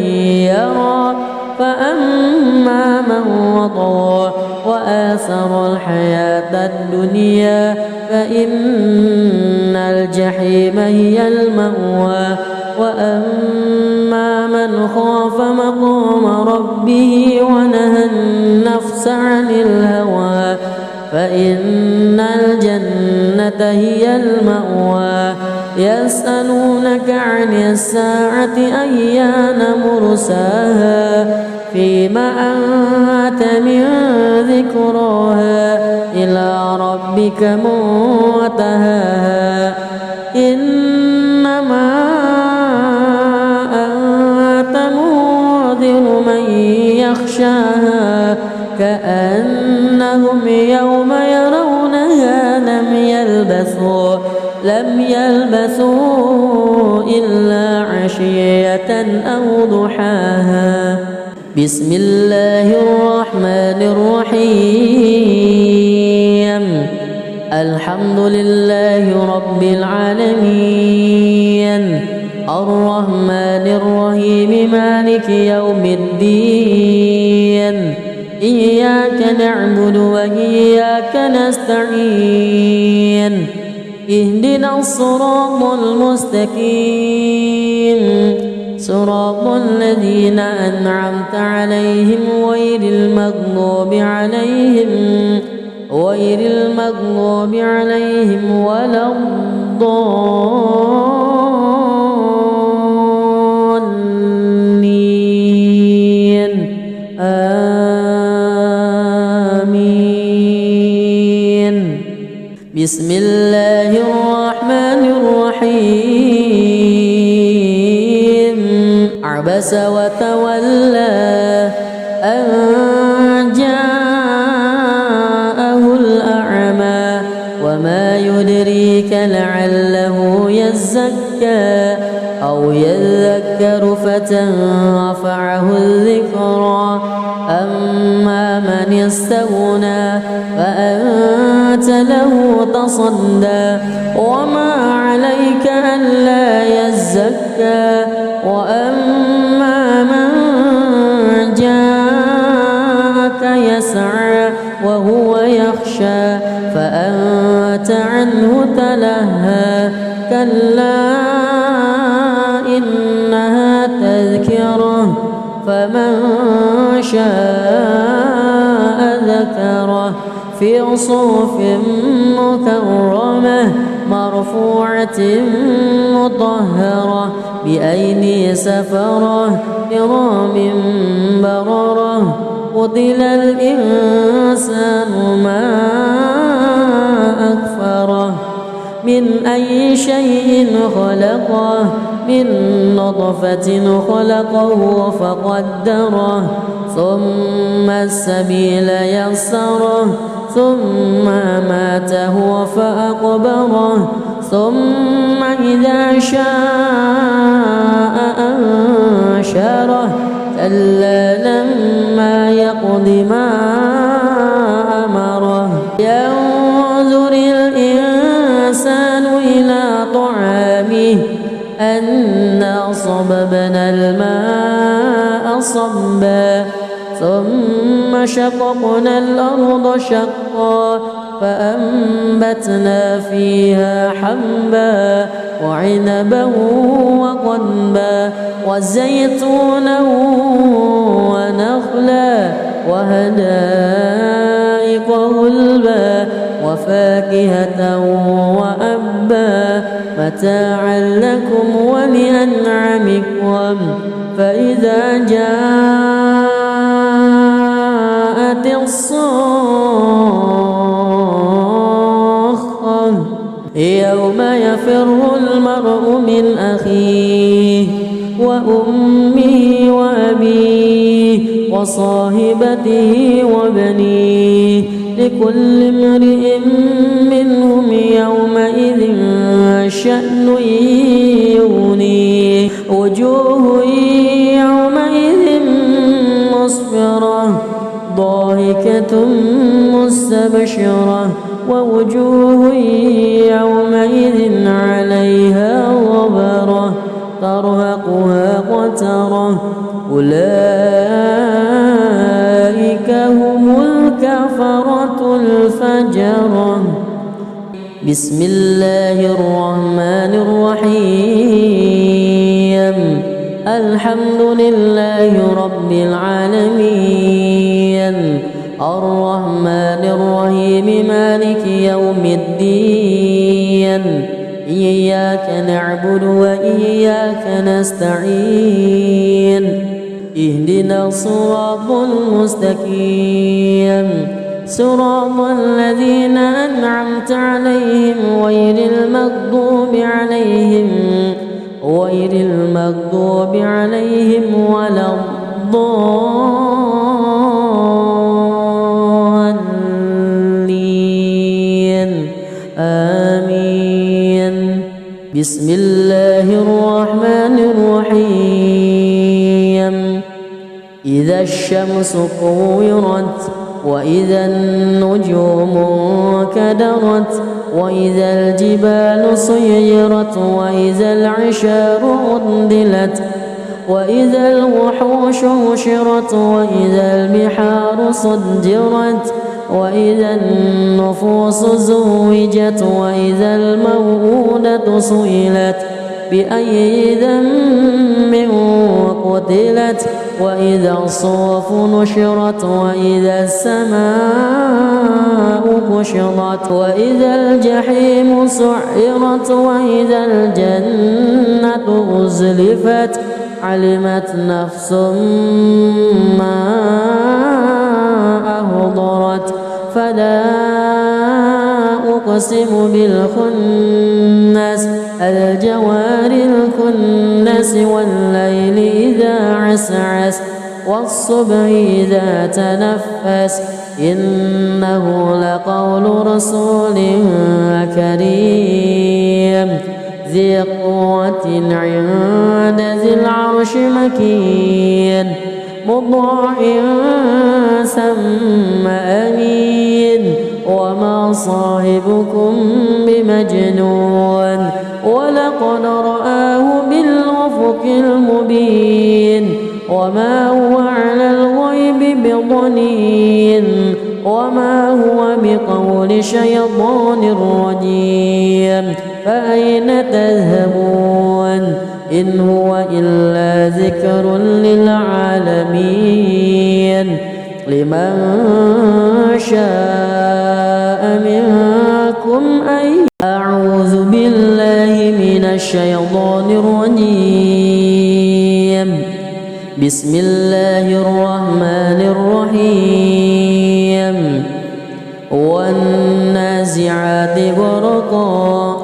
يرى فأما من وطغى وآثر الحياة الدنيا فإن الجحيم هي المأوى وأما من خاف مقام ربه ونهى النفس عن الهوى فإن الجنة هي المأوى يسألونك عن الساعة أيان مرساها فيما أنت من ذكراها إلى ربك منتهاها إنما أنت منذر من يخشاها كأنهم يوم يرونها لم يلبثوا إلا عشية أو ضحاها بسم الله الرحمن الرحيم الحمد لله رب العالمين الرحمن الرحيم مالك يوم الدين إياك نعبد وإياك نستعين اهدنا الصراط المستقيم صراط الذين أنعمت عليهم غير المغضوب عليهم ولا الضالين آمين بسم الله الرحمن الرحيم عبس وتولى أن جاءه الأعمى وما يدريك لعله يزكى أو يذكر فتنفعه الذكرى أما من استغنى فأنت له تصدى وما عليك ألا يزكى وأما من جاءك يسعى وهو يخشى فأنت عنه تلهى كلا إنها تذكرة فمن شاء ذكره في صحف مكرمة مرفوعة مطهرة بأيدي سفرة كرام بررة قتل الإنسان ما أكفره من أي شيء خلقه من نطفة خلقه فقدره ثم السبيل يسره ثم أماته فأقبره ثم إذا شاء أنشره كلا لما يقض ما أمره ينظر الإنسان إلى طعامه أنا صببنا الماء صبا ثم شققنا الأرض شقا فأنبتنا فيها حبا وعنبا وقضبا وزيتونا ونخلا وحدائق غلبا وفاكهة وأبا متاعا لكم ولأنعامكم فإذا جاءت الصاخة يوم يفر المرء من أخيه وأمه وأبيه وصاحبته وبنيه لكل امرئ منهم يومئذ شأن يغنيه وجوه يومئذ مسفرة ضاحكة مستبشرة ووجوه يومئذ عليها غبرة ترهقها قترة أولئك هم الكفرة الفجرة بسم الله الرحمن الرحيم الحمد لله رب العالمين الرحمن الرحيم مالك يوم الدين إياك نعبد وإياك نستعين اهدنا الصراط المستقيم صراط الذين أنعمت عليهم غير المغضوب عليهم ولا الضالين آمين بسم الله الرحمن الرحيم إذا الشمس كورت وإذا النجوم انكدرت وإذا الجبال سيرت وإذا العشار عطلت وإذا الوحوش حشرت وإذا البحار سجرت وإذا النفوس زوجت وإذا الموءودة سئلت بأي ذنب قتلت وإذا الصحف نشرت وإذا السماء كشطت وإذا الجحيم سعرت وإذا الجنة أزلفت علمت نفس ما أهضرت فلا أقسم بالخنس الجوار الكنس والليل إذا عسعس والصبح إذا تنفس إنه لقول رسول كريم ذي قوة عند ذي العرش مكين مطاع ثم أمين وما صاحبكم بمجنون ولقد رآه بالأفق المبين وما هو على الغيب بضنين وما هو بقول شيطان رجيم فأين تذهبون إن هو إلا ذكر للعالمين لمن شاء منكم أن أعوذ الشيطان الرجيم. بسم الله الرحمن الرحيم. والنازعات غرقا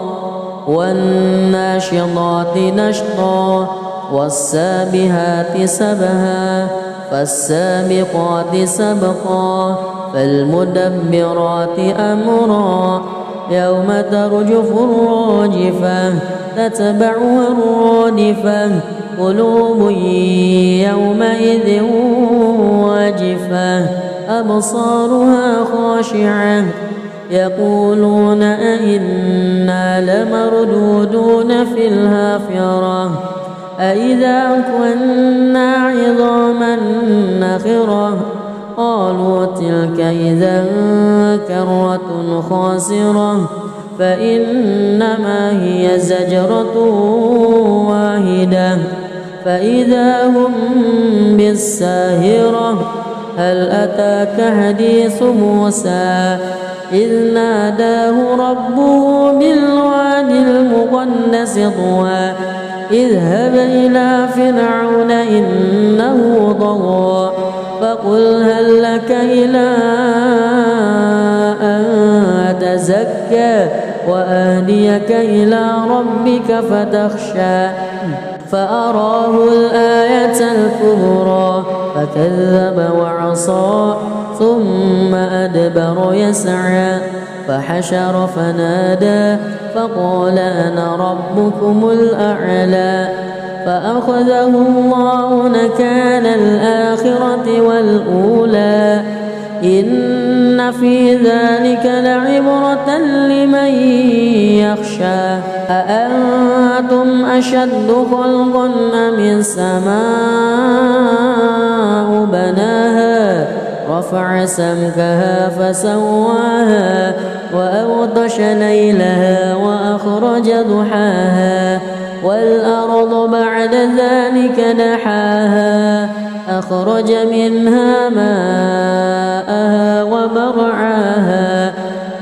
والناشطات نشطا والسابحات سبها فالسابقات سبقا فالمدبرات أمرا يوم ترجف الراجفة تتبعها الرادفة قلوب يومئذ واجفة أبصارها خاشعة يقولون أئنا لمردودون في الحافرة أئذا كنا عظاما نخرة قالوا تلك إذا كرة خاسرة فإنما هي زجرة واحدة فإذا هم بالساهرة هل أتاك حديث موسى إذ ناداه ربه بالواد المقدس طوى اذهب إلى فرعون إنه طغى فقل هل لك إلى أن تزكى وأهديك إلى ربك فتخشى فأراه الآية الكبرى فكذب وعصى ثم أدبر يسعى فحشر فنادى فقال أنا ربكم الأعلى فأخذه الله نكال الآخرة والأولى إن في ذلك لعبرة لمن يخشى أأنتم أشد خلقا أم السماء بناها رفع سمكها فسواها وأغطش ليلها وأخرج ضحاها والأرض بعد ذلك دحاها أخرج منها ماءها ومرعاها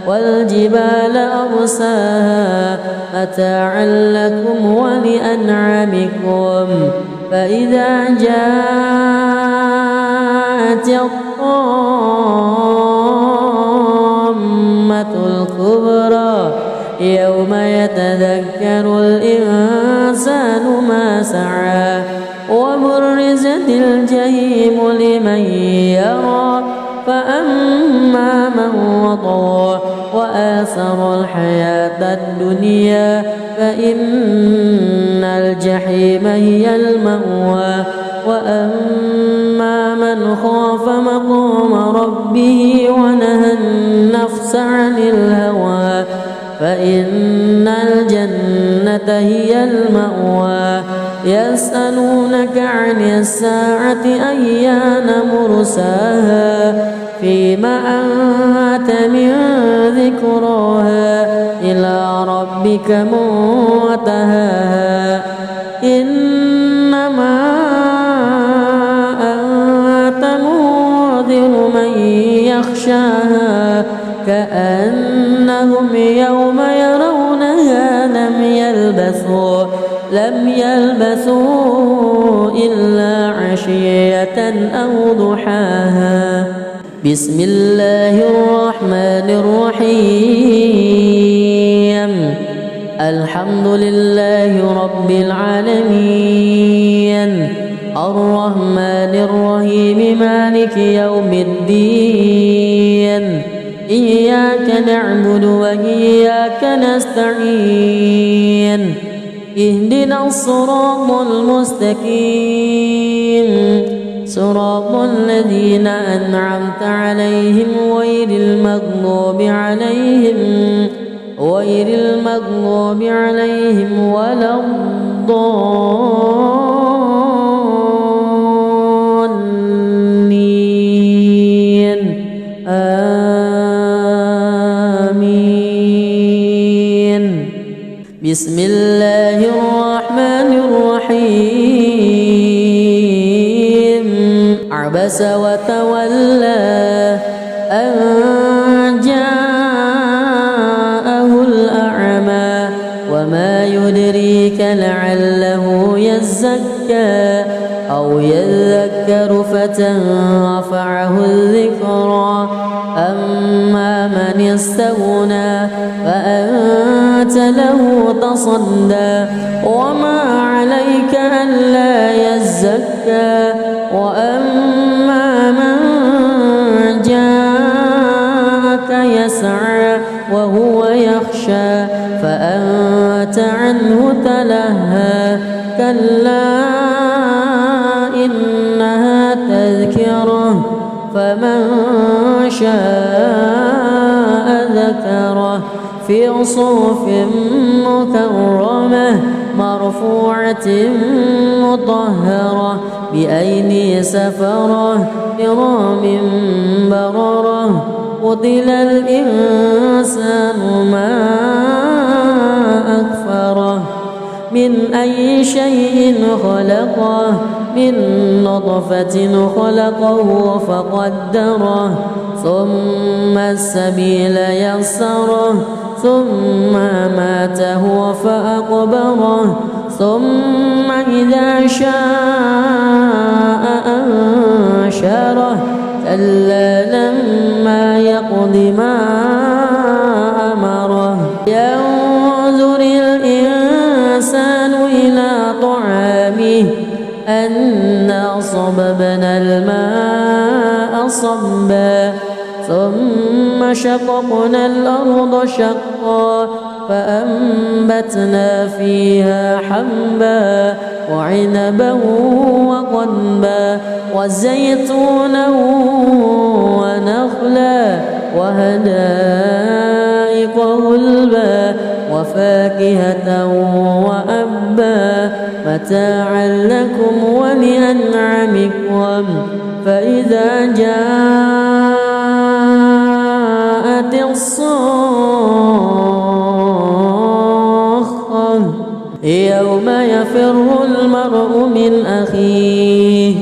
والجبال أرساها متاعا لكم ولأنعامكم فإذا جاءت الطامة الكبرى يوم يتذكر الإنسان ما سعى وبرزت الجحيم لمن يرى فأما من وطغى وآثر الحياة الدنيا فإن الجحيم هي المأوى وأما من خاف مقام ربه ونهى النفس عن الهوى فإن الجنة هي المأوى يسألونك عن الساعة أيان مرساها فيما أنت من ذكراها إلى ربك منتهاها إنما أنت منذر من يخشاها كأنهم يوم يرونها لم يلبثوا إلا عشية أو ضحاها بسم الله الرحمن الرحيم الحمد لله رب العالمين الرحمن الرحيم مالك يوم الدين إياك نعبد وإياك نستعين اهدنا الصراط المستقيم صراط الذين أنعمت عليهم غير المغضوب عليهم ولا الضالين آمين بسم الله الرحمن الرحيم عبس وتولى أن جاءه الأعمى وما يدريك يزكى أو يذكر فتنفعه الذكرى أما من استغنى فأنت له تصدى وما عليك ألا يزكى وأما من جاءك يسعى وهو يخشى فأنت عنه تلهى كلا إنها تذكرة فمن شاء ذكره في صحف مكرمة مرفوعة مطهرة بأيدي سفرة كرام بررة قتل الإنسان ما أكفره من أي شيء خلقه من نطفة خلقه فقدره ثم السبيل يسره ثم ماته فأقبره ثم إذا شاء أنشره كلا لما يقض ما أمره ينظر الإنسان إلى طعامه أنا صببنا الماء صبا ثم شققنا الأرض شقا فأنبتنا فيها حبا وعنبا وقضبا وزيتونا ونخلا وحدائق غلبا وفاكهة وأبا متاعا لكم ولأنعامكم فإذا جاءت الصاخة يوم يفر المرء من أخيه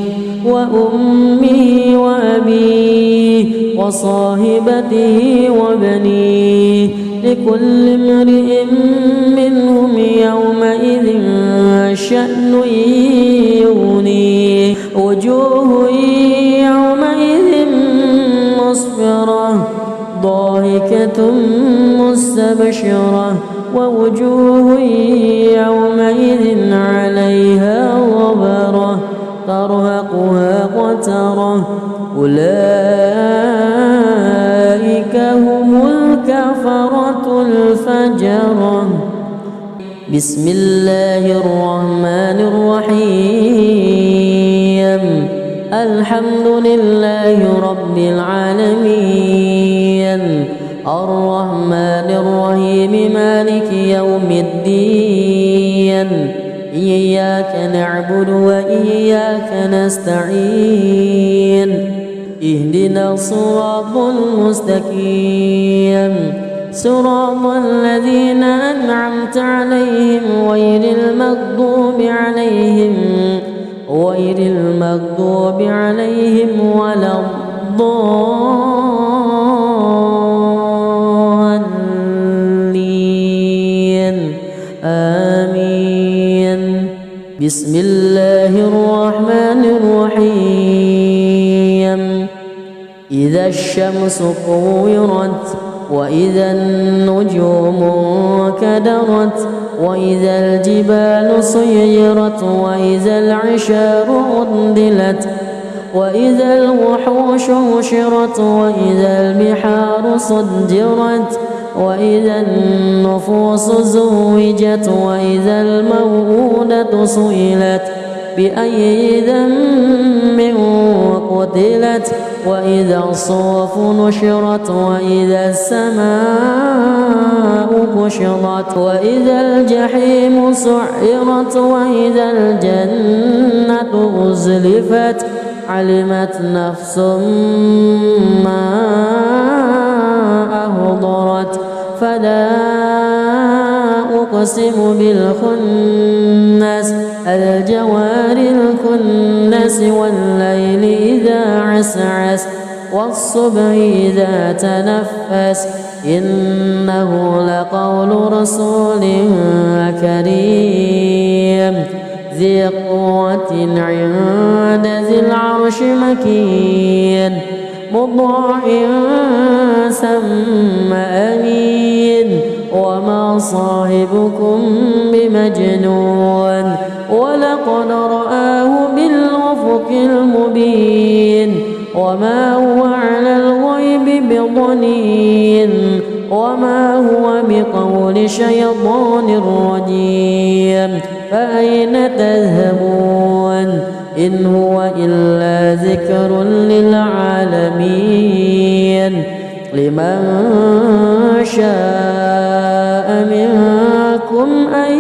وأمه وأبيه وصاحبته وبنيه لكل امرئ منهم يومئذ شأن يغنيه وجوه يومئذ مسفرة ضاحكة مستبشرة ووجوه يومئذ عليها غبرة ترهقها قترة أولئك هم الكفرة الفجرة بسم الله الرحمن الرحيم الحمد لله رب العالمين الرحمن الرحيم مالك يوم الدين إياك نعبد وإياك نستعين اهدنا الصراط المستقيم صراط الذين أنعمت عليهم غير المغضوب عليهم ولا الضالين آمين بسم الله الرحمن الرحيم إذا الشمس كورت وإذا النجوم كدرت وإذا الجبال سيرت وإذا العشار عطلت وإذا الوحوش حشرت وإذا البحار سجرت وإذا النفوس زوجت وإذا الموءودة سئلت بأي ذنب قتلت وإذا الصحف نشرت وإذا السماء كشطت وإذا الجحيم سعرت وإذا الجنة أزلفت علمت نفس ما أهضرت فلا أقسم بالخنس الجوار الكنس والليل إذا عسعس والصبح إذا تنفس إنه لقول رسول كريم ذي قوة عند ذي العرش مكين مطاع ثم أمين وما صاحبكم بمجنون ولقد رآه بالأفق المبين وما هو على الغيب بضنين وما هو بقول شيطان رجيم فأين تذهبون إن هو إلا ذكر للعالمين لمن شاء منكم أن